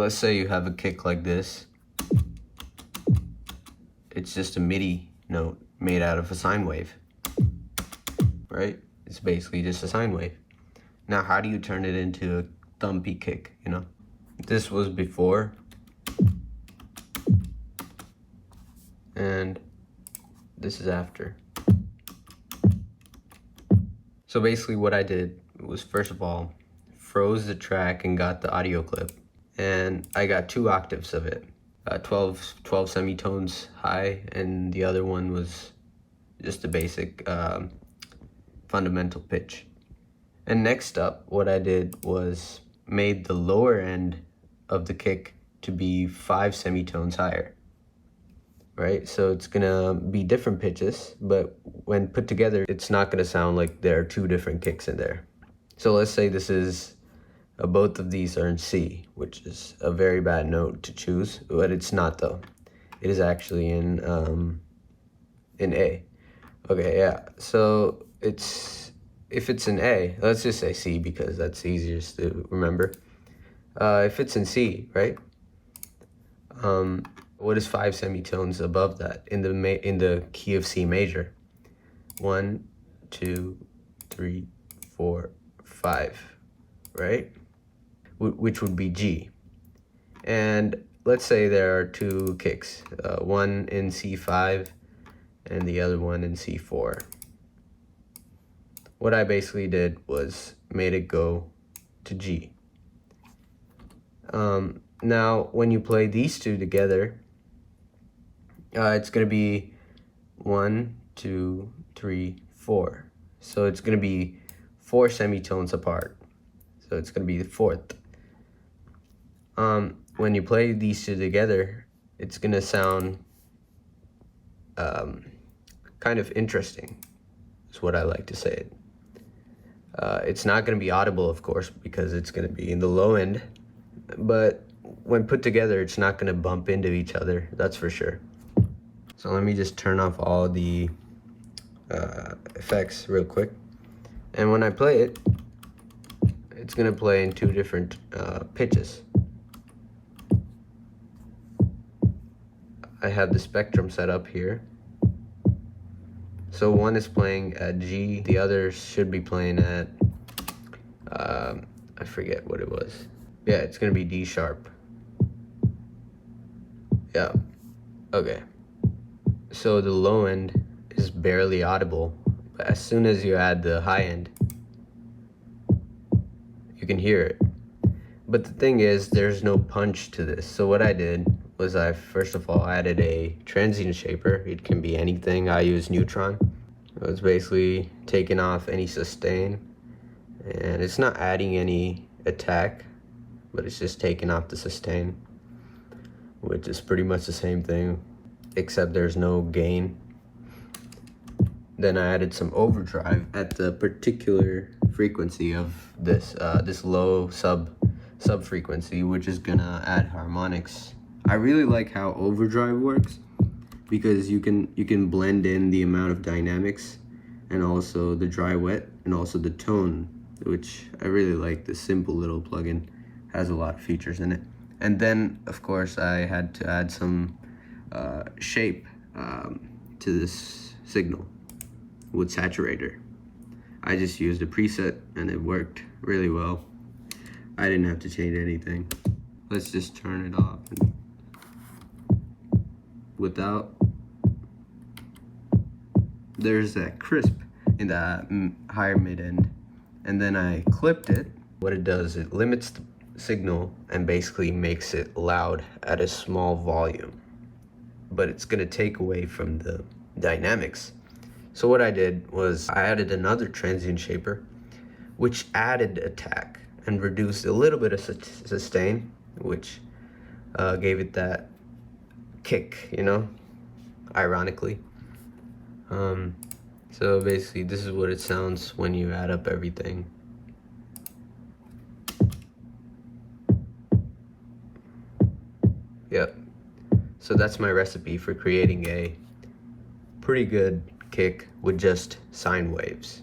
let's say you have a kick like this. It's just a MIDI note made out of a sine wave, right? It's basically just a sine wave. Now, how do you turn it into a thumpy kick, you know? This was before, and this is after. So basically what I did was, first of all, froze the track and got the audio clip. And I got 2 octaves of it, 12 semitones high, and the other one was just a basic fundamental pitch. And next up, what I did was made the lower end of the kick to be 5 semitones higher, right? So it's gonna be different pitches, but when put together, it's not gonna sound like there are 2 different kicks in there. So let's say this is, both of these are in C, which is a very bad note to choose, but it's not though. It is actually in A. Okay, yeah, so if it's in A, let's just say C because that's easiest to remember. If it's in C, right? What is 5 semitones above that in the key of C major? 1, 2, 3, 4, 5, right? Which would be G. And let's say there are 2 kicks, one in C5 and the other one in C4. What I basically did was made it go to G. Now, when you play these 2 together, it's going to be 1, 2, 3, 4. So it's going to be 4 semitones apart. So it's going to be the 4th. When you play these 2 together, it's going to sound kind of interesting, is what I like to say it. It's not going to be audible, of course, because it's going to be in the low end, but when put together, it's not going to bump into each other, that's for sure. So let me just turn off all the effects real quick. And when I play it, it's going to play in 2 different pitches. I have the spectrum set up here. So one is playing at G, the other should be playing at, I forget what it was. Yeah, it's gonna be D sharp. Yeah, okay. So the low end is barely audible, but as soon as you add the high end, you can hear it. But the thing is, there's no punch to this. So what I did was I first of all added a transient shaper. It can be anything. I use neutron. It's basically taking off any sustain, and it's not adding any attack, but it's just taking off the sustain, which is pretty much the same thing, except there's no gain. Then I added some overdrive at the particular frequency of this this low sub frequency, which is gonna add harmonics. I really like how overdrive works because you can blend in the amount of dynamics and also the dry wet and also the tone, which I really like. This simple little plugin has a lot of features in it. And then of course I had to add some shape to this signal with saturator. I just used a preset and it worked really well. I didn't have to change anything. Let's just turn it off. And without, there's that crisp in the higher mid end. And then I clipped it. What it does, it limits the signal and basically makes it loud at a small volume. But it's gonna take away from the dynamics. So what I did was I added another transient shaper, which added attack and reduced a little bit of sustain, which gave it that kick, you know, ironically. So basically this is what it sounds when you add up everything. Yep. So that's my recipe for creating a pretty good kick with just sine waves.